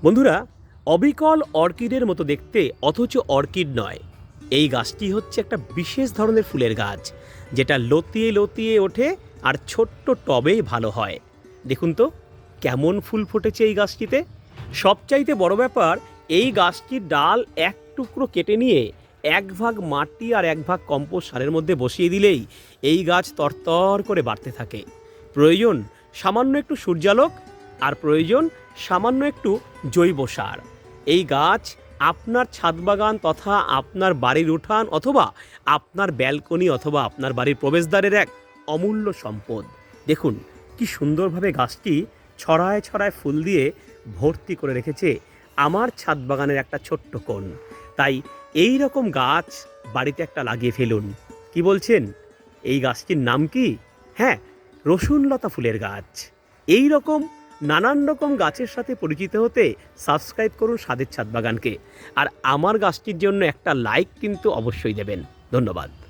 বন্ধুরা, অবিকল অর্কিডের মতো দেখতে অথচ অর্কিড নয়। এই গাছটি হচ্ছে একটা বিশেষ ধরনের ফুলের গাছ, যেটা লতিয়ে লতিয়ে ওঠে আর ছোট্ট টবেই ভালো হয়। দেখুন তো কেমন ফুল ফুটেছে এই গাছটিতে। সবচাইতে বড় ব্যাপার, এই গাছটির ডাল এক টুকরো কেটে নিয়ে এক ভাগ মাটি আর এক ভাগ কম্পোস্ট সারের মধ্যে বসিয়ে দিলেই এই গাছ তরতর করে বাড়তে থাকে। প্রয়োজন সামান্য একটু সূর্যালোক, আর প্রয়োজন সামান্য একটু জৈব সার। এই গাছ আপনার ছাদ বাগান তথা আপনার বাড়ির উঠান অথবা আপনার ব্যালকনি অথবা আপনার বাড়ির প্রবেশদ্বারের এক অমূল্য সম্পদ। দেখুন কি সুন্দরভাবে গাছটি ছড়ায় ছড়ায় ফুল দিয়ে ভর্তি করে রেখেছে আমার ছাদ বাগানের একটা ছোট্ট কোণ। তাই এই রকম গাছ বাড়িতে একটা লাগিয়ে ফেলুন। কি বলছেন? এই গাছটির নাম কি? হ্যাঁ, রসুনলতা ফুলের গাছ। এই রকম নানান রকম গাছের সাথে পরিচিত হতে সাবস্ক্রাইব করুন স্বাদের ছাদ বাগানকে। আর আমার গাছটির জন্য একটা লাইক কিন্তু অবশ্যই দেবেন। ধন্যবাদ।